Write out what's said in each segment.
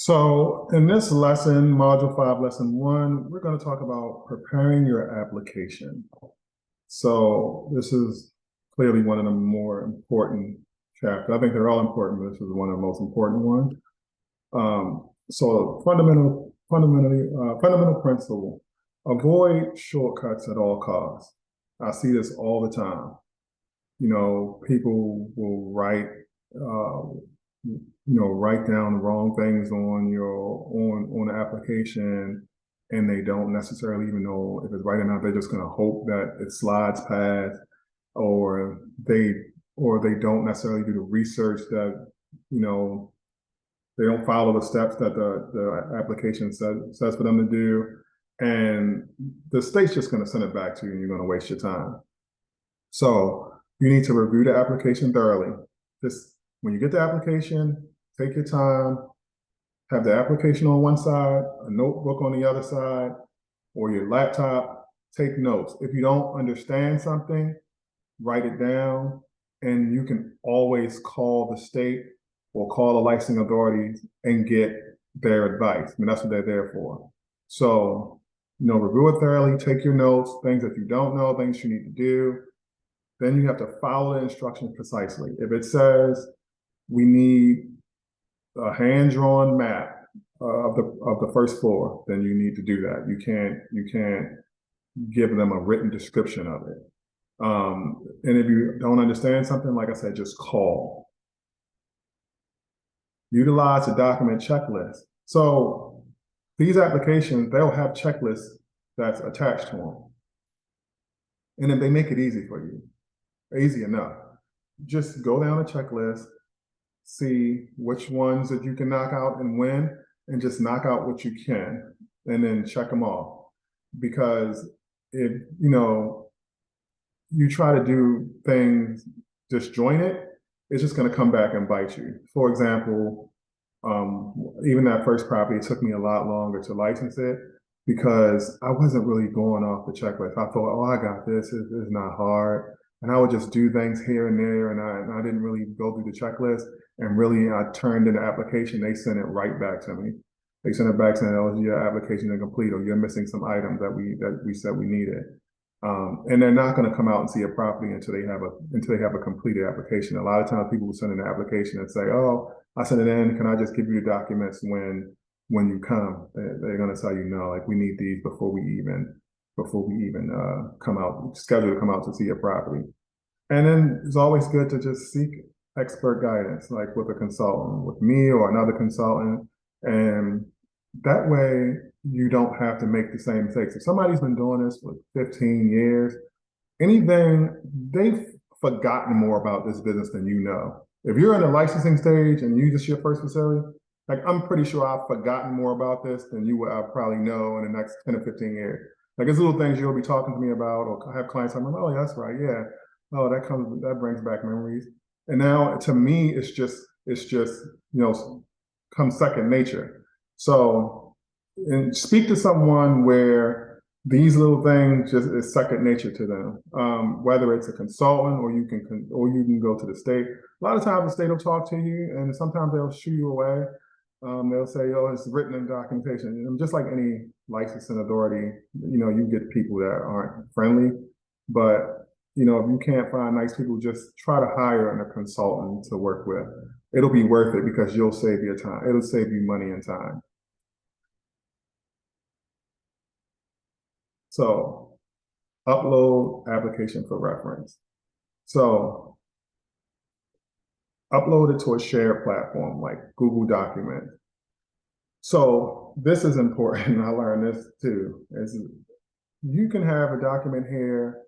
So in this lesson, Module 5, Lesson 1, we're going to talk about preparing your application. So this is clearly one of the more important chapters. I think they're all important, but this is one of the most important ones. So fundamental principle, avoid shortcuts at all costs. I see this all the time. You know, people will write down the wrong things on on the application, and they don't necessarily even know if it's right or not. They're just going to hope that it slides past, or they don't necessarily do the research that, they don't follow the steps that the application says for them to do, and the state's just going to send it back to you, and you're going to waste your time. So you need to review the application thoroughly. Just when you get the application, take your time, have the application on one side, a notebook on the other side, or your laptop, take notes. If you don't understand something, write it down, and you can always call the state or call the licensing authorities and get their advice. I mean, that's what they're there for. So, review it thoroughly, take your notes, things that you don't know, things you need to do. Then you have to follow the instructions precisely. If it says we need a hand-drawn map of the first floor, then you need to do that. You can't give them a written description of it. And if you don't understand something, like I said, just call. Utilize a document checklist. So these applications, they'll have checklists that's attached to them. And then they make it easy for you. Easy enough. Just go down a checklist, see which ones that you can knock out and when, and just knock out what you can, and then check them off. Because if you try to do things disjointed, it's just going to come back and bite you. For example, even that first property, it took me a lot longer to license it because I wasn't really going off the checklist. I thought, oh, I got this. It's not hard. And I would just do things here and there, and I didn't really go through the checklist. And really, I turned in the application. They sent it right back to me. They sent it back saying, "Oh, your application is incomplete, or you're missing some items that we said we needed." And they're not going to come out and see a property until they have a completed application. A lot of times, people will send in an application and say, "Oh, I sent it in. Can I just give you the documents when you come?" They're going to tell you, "No, like we need these before we even come out, schedule to come out to see a property." And then it's always good to just seek expert guidance, like with a consultant, with me or another consultant. And that way you don't have to make the same mistakes. If somebody's been doing this for 15 years, they've forgotten more about this business than you know. If you're in the licensing stage and you just your first facility, like I'm pretty sure I've forgotten more about this than you will probably know in the next 10 or 15 years. Like there's little things you'll be talking to me about, or have clients I'm like, oh, yeah, that's right, yeah. Oh, that brings back memories. And now to me, it's just comes second nature. So, and speak to someone where these little things just is second nature to them. Whether it's a consultant or you can go to the state. A lot of times the state will talk to you, and sometimes they'll shoo you away. They'll say, "Oh, it's written in documentation." And just like any licensing authority, you get people that aren't friendly, but if you can't find nice people, just try to hire a consultant to work with. It'll be worth it because you'll save your time. It'll save you money and time. So upload application for reference. So upload it to a shared platform like Google Documents. So this is important. I learned this too. You can have a document here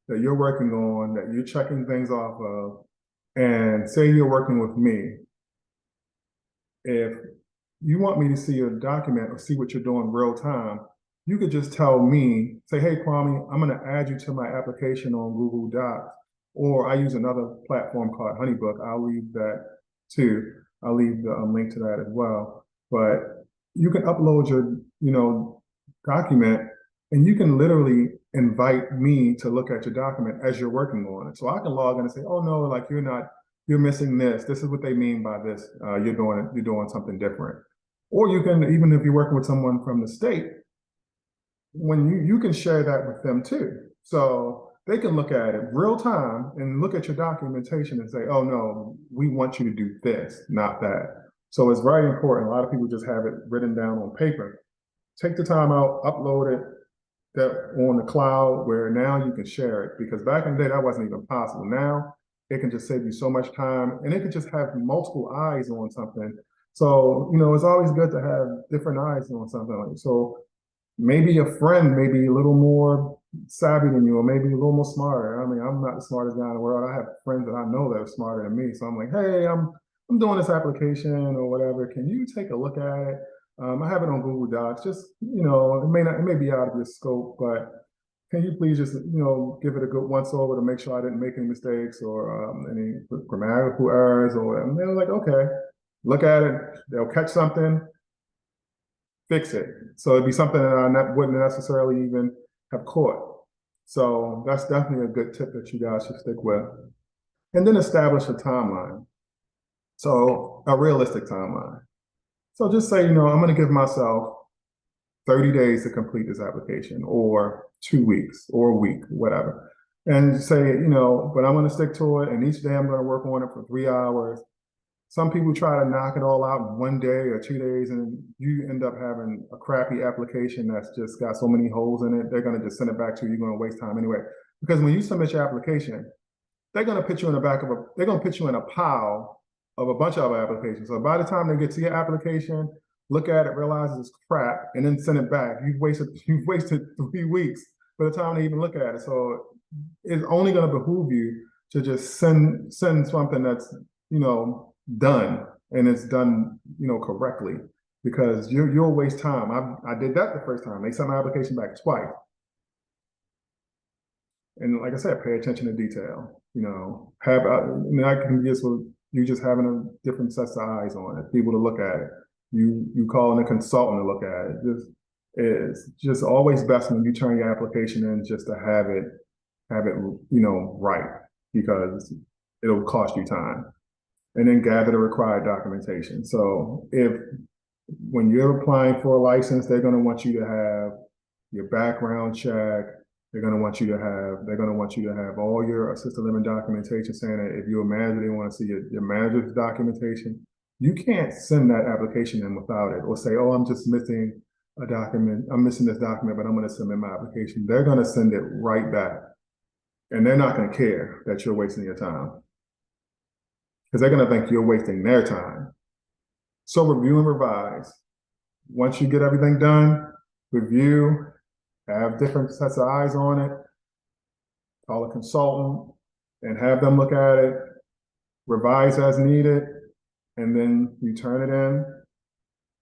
that you're working on, that you're checking things off of, and say you're working with me. If you want me to see your document or see what you're doing real time, you could just tell me, say, "Hey, Kwame, I'm going to add you to my application on Google Docs," or I use another platform called Honeybook. I'll leave that too. I'll leave the link to that as well. But you can upload your, document, and you can literally invite me to look at your document as you're working on it. So I can log in and say, "Oh no, like you're missing this. This is what they mean by this. You're doing something different." Or you can, even if you're working with someone from the state, when you can share that with them too. So they can look at it real time and look at your documentation and say, oh no, we want you to do this, not that. So it's very important. A lot of people just have it written down on paper. Take the time out, upload it that on the cloud where now you can share it, because back in the day that wasn't even possible. Now it can just save you so much time, and it can just have multiple eyes on something. So, it's always good to have different eyes on something. Like, so maybe a friend may be a little more savvy than you, or maybe a little more smarter. I mean, I'm not the smartest guy in the world. I have friends that I know that are smarter than me. So I'm like, hey, I'm doing this application or whatever. Can you take a look at it? I have it on Google Docs. Just, it may be out of your scope, but can you please just, give it a good once over to make sure I didn't make any mistakes or any grammatical errors or whatever. And they're like, okay, look at it. They'll catch something, fix it. So it'd be something that I wouldn't necessarily even have caught. So that's definitely a good tip that you guys should stick with. And then establish a timeline. So a realistic timeline. So just say, I'm going to give myself 30 days to complete this application, or 2 weeks, or a week, whatever. And say, but I'm going to stick to it. And each day I'm going to work on it for 3 hours. Some people try to knock it all out in 1 day or 2 days, and you end up having a crappy application that's just got so many holes in it. They're going to just send it back to you. You're going to waste time anyway. Because when you submit your application, they're going to put you in the back of they're going to put you in a pile of a bunch of other applications. So by the time they get to your application, look at it, realize it's crap, and then send it back. You've wasted 3 weeks by the time they even look at it. So it's only going to behoove you to just send something that's, done, and it's done, correctly, because you'll waste time. I did that the first time. They sent my application back twice. And like I said, pay attention to detail. I can just you just having a different sets of eyes on it, people to look at it. You calling a consultant to look at it. It's just always best when you turn your application in just to have it right, because it'll cost you time. And then gather the required documentation. So when you're applying for a license, they're going to want you to have your background check. They're going to want you to have all your assisted living documentation, saying that if you're a manager, they want to see your manager's documentation. You can't send that application in without it, or say, oh, I'm just missing a document. I'm missing this document, but I'm going to submit my application. They're going to send it right back. And they're not going to care that you're wasting your time, because they're going to think you're wasting their time. So review and revise. Once you get everything done, review, have different sets of eyes on it, call a consultant and have them look at it, revise as needed, and then you turn it in.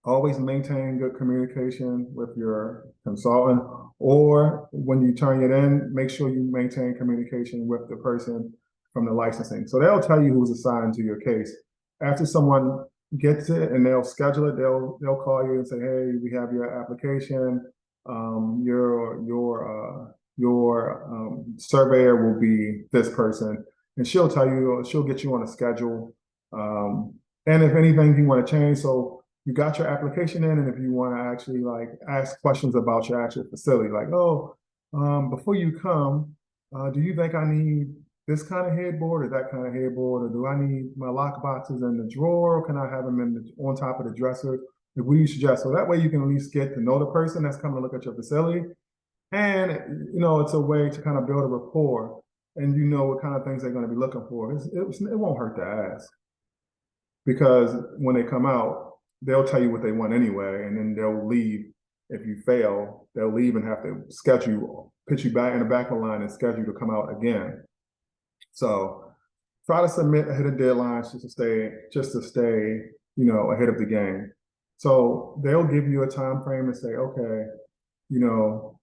Always maintain good communication with your consultant, or when you turn it in, make sure you maintain communication with the person from the licensing. So they'll tell you who's assigned to your case. After someone gets it and they'll schedule it, they'll call you and say, hey, we have your application. Your surveyor will be this person, and she'll get you on a schedule. And if anything you want to change, so you got your application in, and if you want to actually ask questions about your actual facility, like, before you come, do you think I need this kind of headboard or that kind of headboard, or do I need my lock boxes in the drawer, or can I have them on top of the dresser? If we suggest, so that way you can at least get to know the person that's coming to look at your facility, and it's a way to kind of build a rapport, and what kind of things they're going to be looking for. It won't hurt to ask, because when they come out, they'll tell you what they want anyway, and then they'll leave. If you fail, they'll leave and have to put you back in the back of the line and schedule you to come out again. So try to submit ahead of deadlines just to stay ahead of the game. So they'll give you a time frame and say, okay,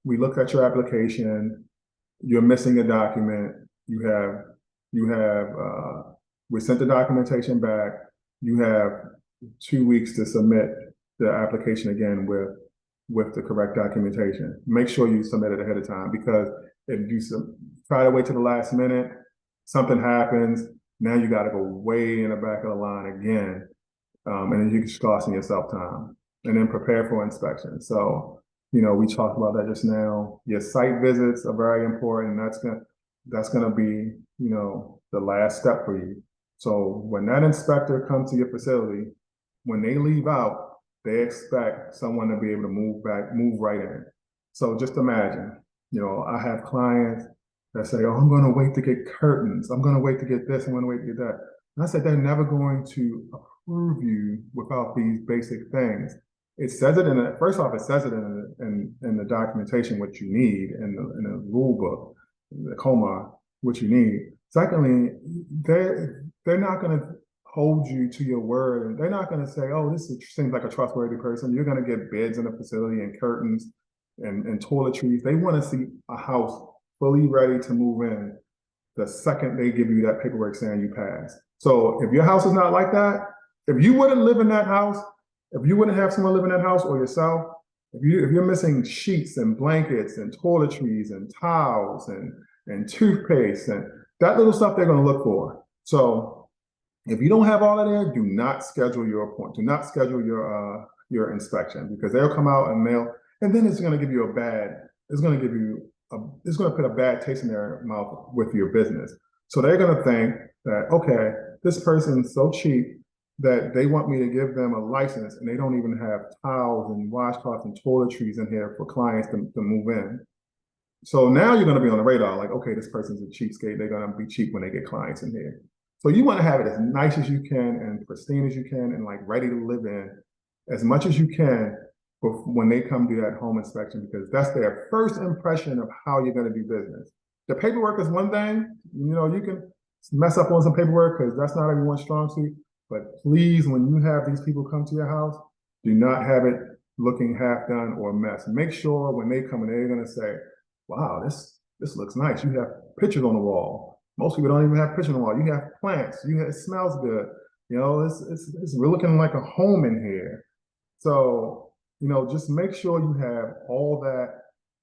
we looked at your application, you're missing a document, we sent the documentation back, you have 2 weeks to submit the application again with the correct documentation. Make sure you submit it ahead of time, because if you try to wait to the last minute, something happens, now you got to go way in the back of the line again, and then you're just costing yourself time. and then prepare for inspection. So, we talked about that just now. Your site visits are very important. That's gonna be, the last step for you. So when that inspector comes to your facility, when they leave out, they expect someone to be able to move right in. So just imagine, I have clients that say, "Oh, I'm going to wait to get curtains. I'm going to wait to get this. I'm going to wait to get that." And I said, they're never going to approve you without these basic things. It says it first off, it says it in the documentation what you need in the rule book, the COMA, what you need. Secondly, they're not going to hold you to your word, and they're not going to say, "Oh, seems like a trustworthy person." You're going to get beds in the facility and curtains and toiletries. They want to see a house fully ready to move in the second they give you that paperwork saying you passed. So if your house is not like that, if you wouldn't live in that house, if you wouldn't have someone live in that house or yourself, if you're missing sheets and blankets and toiletries and towels and toothpaste and that little stuff they're going to look for. So if you don't have all of that, do not schedule your appointment. Do not schedule your inspection, because they'll come out and then it's going to give you it's going to put a bad taste in their mouth with your business. So they're going to think that, okay, this person's so cheap that they want me to give them a license and they don't even have towels and washcloths and toiletries in here for clients to move in. So now you're going to be on the radar, like, okay, this person's a cheapskate. They're going to be cheap when they get clients in here. So you want to have it as nice as you can and pristine as you can and like ready to live in as much as you can when they come to that home inspection, because that's their first impression of how you're going to do business. The paperwork is one thing, you can mess up on some paperwork because that's not everyone's strong suit. But please, when you have these people come to your house, do not have it looking half done or a mess. Make sure when they come in, they're going to say, "Wow, this looks nice. You have pictures on the wall." Most people don't even have pictures on the wall. You have plants. It smells good. We're looking like a home in here. So, just make sure you have all that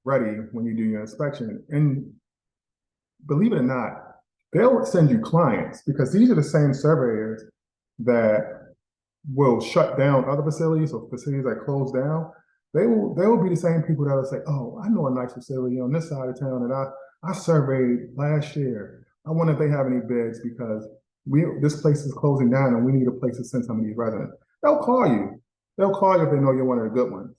ready when you do your inspection. And believe it or not, they'll send you clients, because these are the same surveyors that will shut down other facilities or facilities that close down. They will be the same people that will say, "Oh, I know a nice facility on this side of town that I surveyed last year. I wonder if they have any beds, because this place is closing down and we need a place to send some of these residents." They'll call you. They'll call you if they know you're one of the good ones.